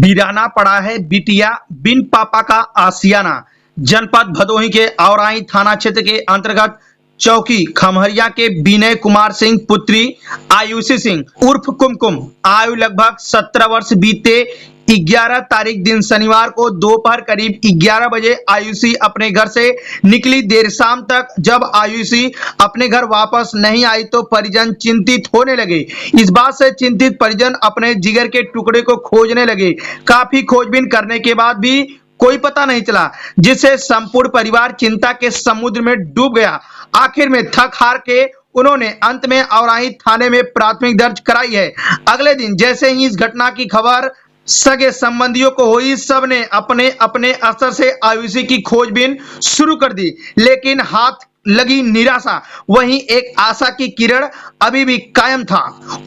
वीराना पड़ा है बिटिया बिन पापा का आसियाना। जनपद भदोही के औराई थाना क्षेत्र के अंतर्गत चौकी खमहरिया के विनय कुमार सिंह पुत्री आयुषी सिंह उर्फ कुमकुम आयु लगभग 17 वर्ष बीते 11 तारीख दिन शनिवार को दोपहर करीब 11 बजे आयुषी अपने घर से निकली। देर शाम तक जब आयुषी अपने घर वापस नहीं आई तो परिजन चिंतित होने लगे। इस बात से चिंतित परिजन अपने जिगर के टुकड़े को खोजने लगे। काफी खोजबीन करने के बाद भी कोई पता नहीं चला, जिससे संपूर्ण परिवार चिंता के समुद्र में डूब गया। आखिर में थक हार के उन्होंने अंत में औराई थाने में प्राथमिक दर्ज कराई है। अगले दिन जैसे ही इस घटना की खबर सगे संबंधियों को हुई, सबने अपने अपने असर से आयुषी की खोजबीन शुरू कर दी, लेकिन हाथ लगी निराशा। वहीं एक आशा की किरण अभी भी कायम था,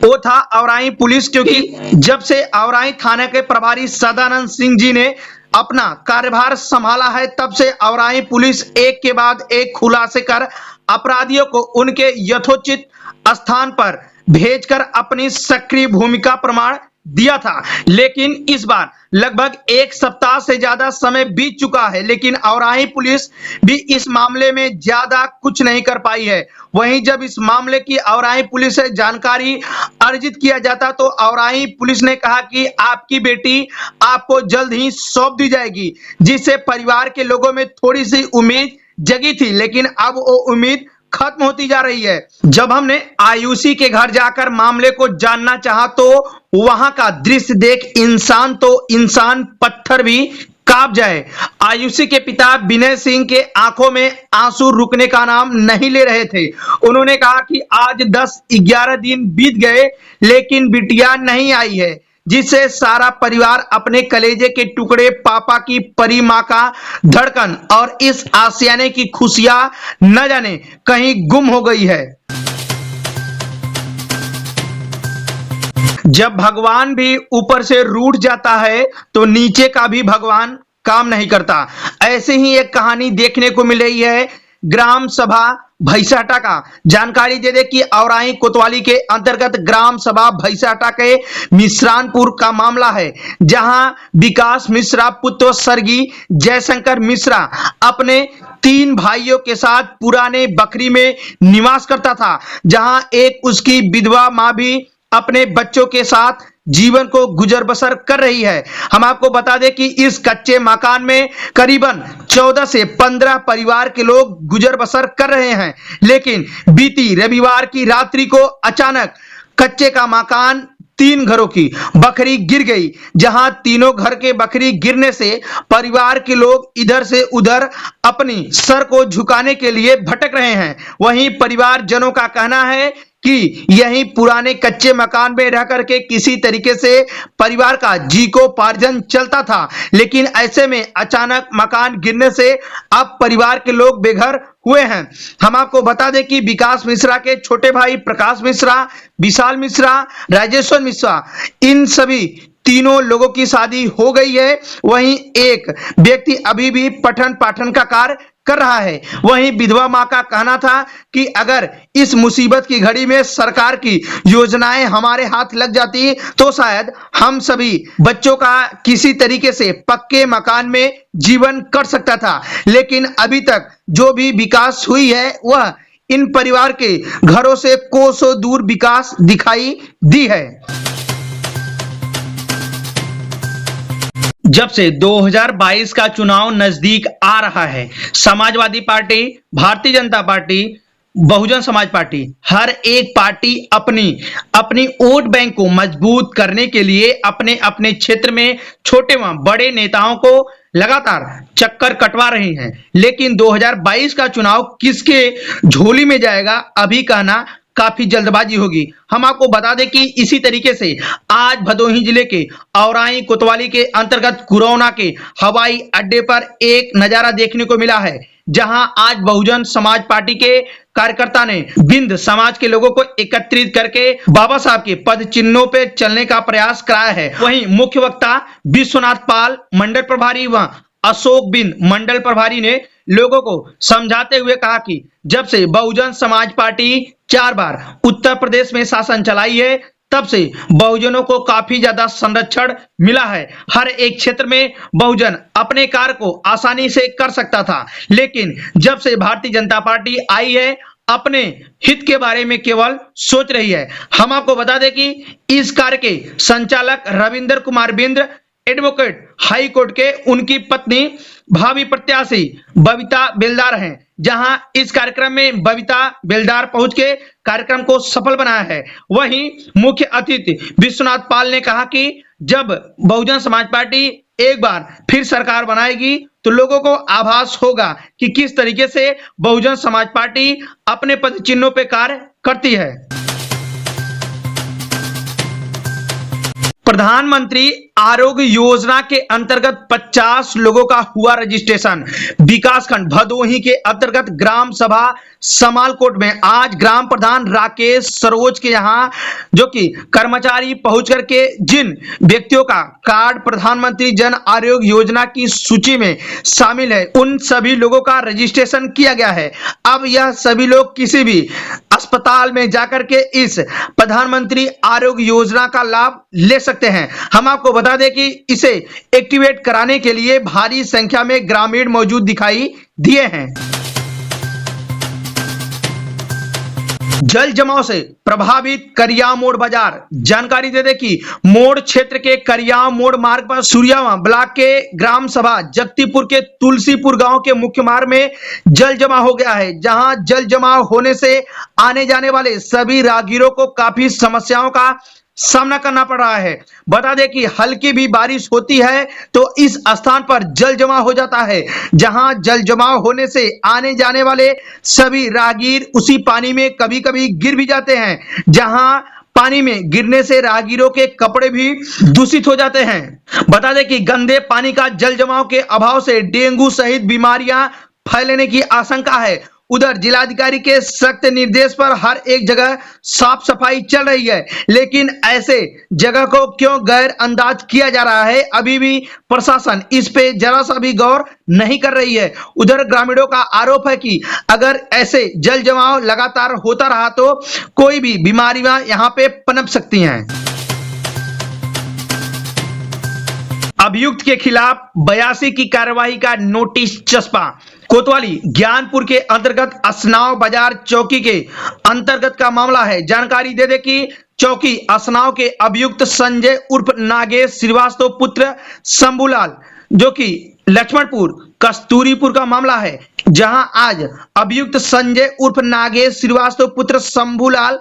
वो था औराई पुलिस, क्योंकि जब से औराई थाना के प्रभारी सदानंद सिंह जी ने अपना कार्यभार संभाला है, तब से औराई पुलिस एक के बाद एक खुलासे कर अपराधियों को उनके यथोचित स्थान पर भेजकर अपनी सक्रिय भूमिका प्रमाण दिया था। लेकिन इस बार लगभग एक सप्ताह से ज्यादा समय बीत चुका है, लेकिन औराई पुलिस भी इस मामले में ज्यादा कुछ नहीं कर पाई है। वहीं जब इस मामले की औराई पुलिस से जानकारी अर्जित किया जाता तो औराई पुलिस ने कहा कि आपकी बेटी आपको जल्द ही सौंप दी जाएगी, जिससे परिवार के लोगों में थोड़ी सी उम्मीद जगी थी, लेकिन अब वो उम्मीद खत्म होती जा रही है। जब हमने आयुषी के घर जाकर मामले को जानना चाहा तो वहां का दृश्य देख इंसान तो इंसान पत्थर भी कांप जाए। आयुषी के पिता विनय सिंह के आंखों में आंसू रुकने का नाम नहीं ले रहे थे। उन्होंने कहा कि आज 10-11 दिन बीत गए लेकिन बिटिया नहीं आई है, जिससे सारा परिवार अपने कलेजे के टुकड़े पापा की परी मां का धड़कन और इस आसियाने की खुशियां न जाने कहीं गुम हो गई है। जब भगवान भी ऊपर से रूठ जाता है तो नीचे का भी भगवान काम नहीं करता। ऐसे ही एक कहानी देखने को मिल रही है ग्राम सभा भैसाटा का। जानकारी दे दे कि औराई कोतवाली के अंतर्गत ग्राम सभा भैसाटा के मिश्रानपुर का मामला है, जहां विकास मिश्रा पुत्र स्वर्गीय जयशंकर मिश्रा अपने 3 भाइयों के साथ पुराने बकरी में निवास करता था, जहां एक उसकी विधवा मां भी अपने बच्चों के साथ जीवन को गुजर बसर कर रही है। हम आपको बता दें कि इस कच्चे मकान में करीबन 14 से 15 परिवार के लोग गुजर बसर कर रहे हैं, लेकिन बीती रविवार की रात्रि को अचानक कच्चे का मकान 3 घरों की बकरी गिर गई, जहां तीनों घर के बकरी गिरने से परिवार के लोग इधर से उधर अपनी सर को झुकाने के लिए भटक रहे हैं। वहीं परिवार जनों का कहना है कि यही पुराने कच्चे मकान में रह करके किसी तरीके से परिवार का जीविकोपार्जन चलता था, लेकिन ऐसे में अचानक मकान गिरने से अब परिवार के लोग बेघर हुए हैं। हम आपको बता दें कि विकास मिश्रा के छोटे भाई प्रकाश मिश्रा, विशाल मिश्रा, राजेश्वर मिश्रा, इन सभी तीनों लोगों की शादी हो गई है। वहीं एक व्यक्ति अभी भी पठन पाठन का कार्य कर रहा है। वहीं विधवा मां का कहना था कि अगर इस मुसीबत की घड़ी में सरकार की योजनाएं हमारे हाथ लग जाती तो शायद हम सभी बच्चों का किसी तरीके से पक्के मकान में जीवन कट सकता था, लेकिन अभी तक जो भी विकास हुई है वह इन परिवार के घरों से कोसों दूर विकास दिखाई दी है। जब से 2022 का चुनाव नजदीक आ रहा है, Samajwadi party, Bharatiya Janata party, Bahujan Samaj party, हर एक पार्टी अपनी वोट बैंक को मजबूत करने के लिए अपने अपने क्षेत्र में छोटे व बड़े नेताओं को लगातार चक्कर कटवा रही हैं। लेकिन 2022 का चुनाव किसके झोली में जाएगा अभी कहना काफी जल्दबाजी होगी। हम आपको बता दें कि इसी तरीके से आज भदोही जिले के औराई कोतवाली के अंतर्गत कुरौना के हवाई अड्डे पर एक नजारा देखने को मिला है, जहां आज बहुजन समाज पार्टी के कार्यकर्ता ने बिंद समाज के लोगों को एकत्रित करके बाबा साहब के पद चिन्हों पे चलने का प्रयास कराया है। वहीं मुख्य वक्ता विश्वनाथ पाल मंडल प्रभारी व अशोक बिंद मंडल प्रभारी ने लोगों को समझाते हुए कहा कि जब से बहुजन समाज पार्टी 4 बार उत्तर प्रदेश में शासन चलाई है, तब से बहुजनों को काफी ज्यादा संरक्षण मिला है। हर एक क्षेत्र में बहुजन अपने कार्य को आसानी से कर सकता था, लेकिन जब से भारतीय जनता पार्टी आई है, अपने हित के बारे में केवल सोच रही है। हम आपको बता दें कि इस कार्य के संचालक Ravindra Kumar Bindra advocate high court के उनकी पत्नी भावी प्रत्याशी बबीता बेलदार हैं, जहां इस कार्यक्रम में बबीता बेलदार पहुंच के कार्यक्रम को सफल बनाया है। वहीं मुख्य अतिथि विश्वनाथ पाल ने कहा कि जब बहुजन समाज पार्टी एक बार फिर सरकार बनाएगी तो लोगों को आभास होगा कि किस तरीके से बहुजन समाज पार्टी अपने पद चिन्हों पे कार्य करती है। प्रधानमंत्री आरोग्य योजना के अंतर्गत 50 लोगों का हुआ रजिस्ट्रेशन। विकासखंड भदोही के अंतर्गत ग्राम सभा समालकोट में आज ग्राम प्रधान राकेश सरोज के यहां जो कि कर्मचारी पहुंच करके जिन व्यक्तियों का कार्ड प्रधानमंत्री जन आरोग्य योजना की सूची में शामिल है, उन सभी लोगों का रजिस्ट्रेशन किया गया है। अब यह सभी लोग किसी भी अस्पताल में जाकर के इस प्रधानमंत्री आरोग्य योजना का लाभ ले सकते हैं। हम आपको बता दें कि इसे एक्टिवेट कराने के लिए भारी संख्या में ग्रामीण मौजूद दिखाई दिए हैं। जल जमाव से प्रभावित करिया मोड़ बाजार। जानकारी दे दें कि मोड़ क्षेत्र के करिया मोड़ मार्ग पर सूर्यावा ब्लॉक के ग्राम सभा जगतीपुर के तुलसीपुर गांव के मुख्य मार्ग में जल जमा हो गया है, जहां जल जमाव होने से आने जाने वाले सभी राहगीरों को काफी समस्याओं का सामना करना पड़ रहा है। बता दें कि हल्की भी बारिश होती है तो इस स्थान पर जल जमा हो जाता है, जहां जल जमाव होने से आने जाने वाले सभी राहगीर उसी पानी में कभी कभी गिर भी जाते हैं, जहां पानी में गिरने से राहगीरों के कपड़े भी दूषित हो जाते हैं। बता दें कि गंदे पानी का जल जमाव के अभाव से डेंगू सहित बीमारियां फैलने की आशंका है। उधर जिलाधिकारी के सख्त निर्देश पर हर एक जगह साफ सफाई चल रही है, लेकिन ऐसे जगह को क्यों गैर अंदाज किया जा रहा है, अभी भी प्रशासन इस पे जरा सा भी गौर नहीं कर रही है। उधर ग्रामीणों का आरोप है कि अगर ऐसे जल जमाव लगातार होता रहा तो कोई भी बीमारियां यहां पे पनप सकती हैं। अभियुक्त के खिलाफ 82 की कार्रवाई का नोटिस चस्पा। कोतवाली ज्ञानपुर के अंतर्गत असनाव बाजार चौकी के अंतर्गत का मामला है। जानकारी दे दे कि चौकी असनाव के अभियुक्त संजय उर्फ नागेश श्रीवास्तव पुत्र शंभूलाल जो कि लक्ष्मणपुर कस्तूरीपुर का मामला है, जहां आज अभियुक्त संजय उर्फ नागेश श्रीवास्तव पुत्र शंभूलाल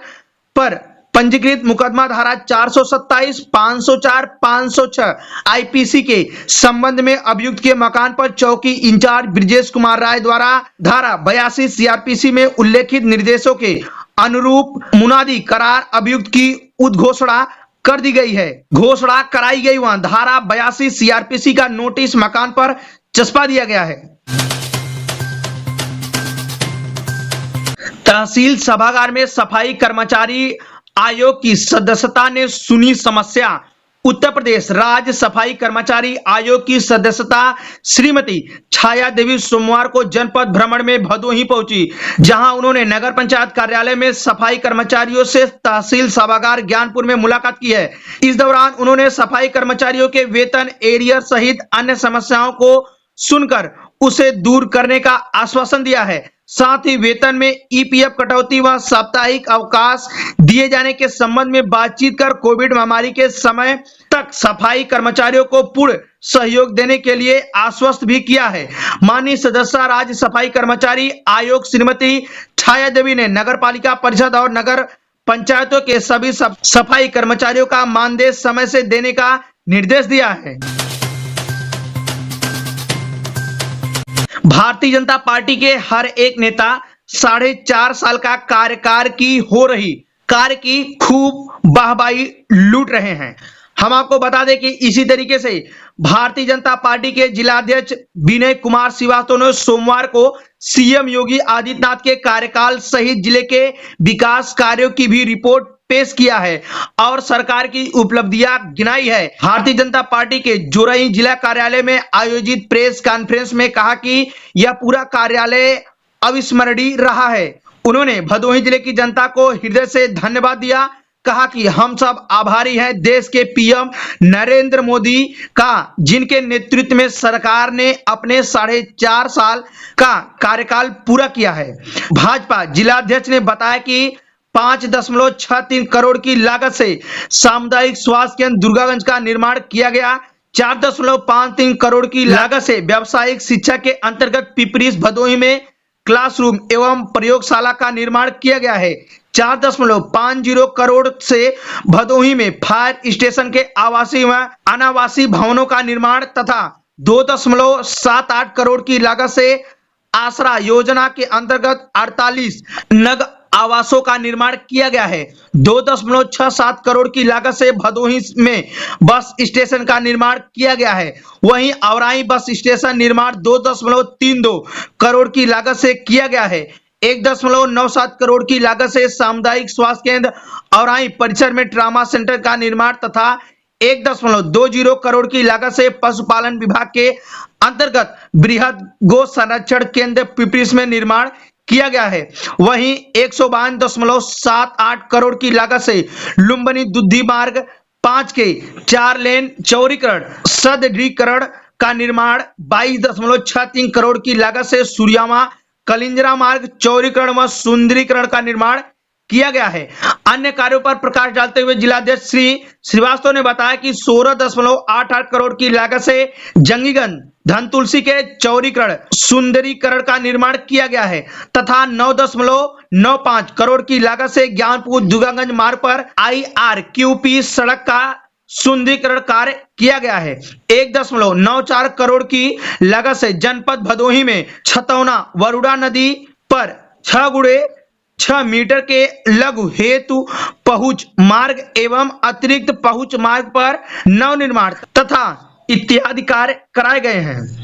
पर पंजीकृत मुकदमा धारा 427, 504, 506 आईपीसी के संबंध में अभियुक्त के मकान पर चौकी इंचार्ज ब्रिजेश कुमार राय द्वारा धारा 82 सीआरपीसी में उल्लेखित निर्देशों के अनुरूप मुनादी करार अभियुक्त की उद्घोषणा कर दी गई है। घोषणा कराई गई वहां धारा 82 सीआरपीसी का नोटिस मकान पर चस्पा दिया गया है। तहसील सभागार में सफाई कर्मचारी आयोग की सदस्यता ने सुनी समस्या। उत्तर प्रदेश राज्य सफाई कर्मचारी आयोग की सदस्यता श्रीमती छाया देवी सोमवार को जनपद भ्रमण में भदोही पहुंची, जहां उन्होंने नगर पंचायत कार्यालय में सफाई कर्मचारियों से तहसील सभागार ज्ञानपुर में मुलाकात की है। इस दौरान उन्होंने सफाई कर्मचारियों के वेतन एरियर सहित अन्य समस्याओं को सुनकर उसे दूर करने का आश्वासन दिया है। साथ ही वेतन में ईपीएफ कटौती व साप्ताहिक अवकाश दिए जाने के संबंध में बातचीत कर कोविड महामारी के समय तक सफाई कर्मचारियों को पूर्ण सहयोग देने के लिए आश्वस्त भी किया है। माननीय सदस्य राज्य सफाई कर्मचारी आयोग श्रीमती छाया देवी ने नगर पालिका परिषद और नगर पंचायतों के सभी सफाई कर्मचारियों का मानदेय समय से देने का निर्देश दिया है। भारतीय जनता पार्टी के हर एक नेता 4.5 साल का कार्यकाल की हो रही कार्य की खूब वाहवाही लूट रहे हैं। हम आपको बता दें कि इसी तरीके से भारतीय जनता पार्टी के जिलाध्यक्ष विनय कुमार श्रीवास्तव ने सोमवार को सीएम योगी आदित्यनाथ के कार्यकाल सहित जिले के विकास कार्यों की भी रिपोर्ट पेश किया है और सरकार की उपलब्धियां गिनाई है। भारतीय जनता पार्टी के जोरई जिला कार्यालय में आयोजित प्रेस कॉन्फ्रेंस में कहा कि यह पूरा कार्यालय अविस्मरणीय रहा है। उन्होंने भदोही जिले की जनता को हृदय से धन्यवाद दिया। कहा कि हम सब आभारी हैं देश के पीएम नरेंद्र मोदी का, जिनके नेतृत्व में सरकार ने अपने 4.5 साल का कार्यकाल पूरा किया है। भाजपा जिलाध्यक्ष ने बताया कि 5.63 करोड़ की लागत से सामुदायिक स्वास्थ्य केंद्र दुर्गागंज का निर्माण किया गया। 4.53 करोड़ की लागत से व्यावसायिक शिक्षा के अंतर्गत पिपरिस भदोही में क्लासरूम एवं प्रयोगशाला का निर्माण किया गया है। 4.50 करोड़ से भदोही में फायर स्टेशन के आवासीय व अनावासीय भवनों का निर्माण तथा 2.78 करोड़ की लागत से आसरा योजना के अंतर्गत 48 नग आवासों का निर्माण किया गया है। 2.67 करोड़ की लागत से भदोही में बस स्टेशन का निर्माण किया गया है। वहीं औराई बस स्टेशन निर्माण 2.32 करोड़ की लागत से किया गया है। 1.97 करोड़ की लागत से सामुदायिक स्वास्थ्य केंद्र औराई परिसर में ट्रामा सेंटर का निर्माण तथा 1.20 करोड़ की लागत से पशुपालन विभाग के अंतर्गत बृहद गो संरक्षण केंद्र पिपरिस में निर्माण किया गया है। वहीं 152.78 करोड़ की लागत से लुम्बिनी दुद्धि मार्ग 5 के 4 लेन चौड़ीकरण सुदृढ़ीकरण का निर्माण, 22.63 करोड़ की लागत से सूर्यामा कलिंजरा मार्ग चौड़ीकरण व सुंदरीकरण का निर्माण किया गया है। अन्य कार्यों पर प्रकाश डालते हुए जिलाध्यक्ष श्री श्रीवास्तव ने बताया कि 16.88 करोड़ की लागत से जंगीगंज धनतुलसी के चौड़ीकरण सुंदरीकरण का निर्माण किया गया है तथा 9.95 करोड़ की लागत से ज्ञानपुर दुर्गागंज मार्ग पर IRQP सड़क का सुंदरीकरण कार्य किया गया है। 1.94 करोड़ की लागत से जनपद भदोही में छतौना वरुणा नदी पर 6x6 मीटर के लघु हेतु पहुंच मार्ग एवं अतिरिक्त पहुंच मार्ग पर नवनिर्माण तथा इत्यादि कार्य कराए गए हैं।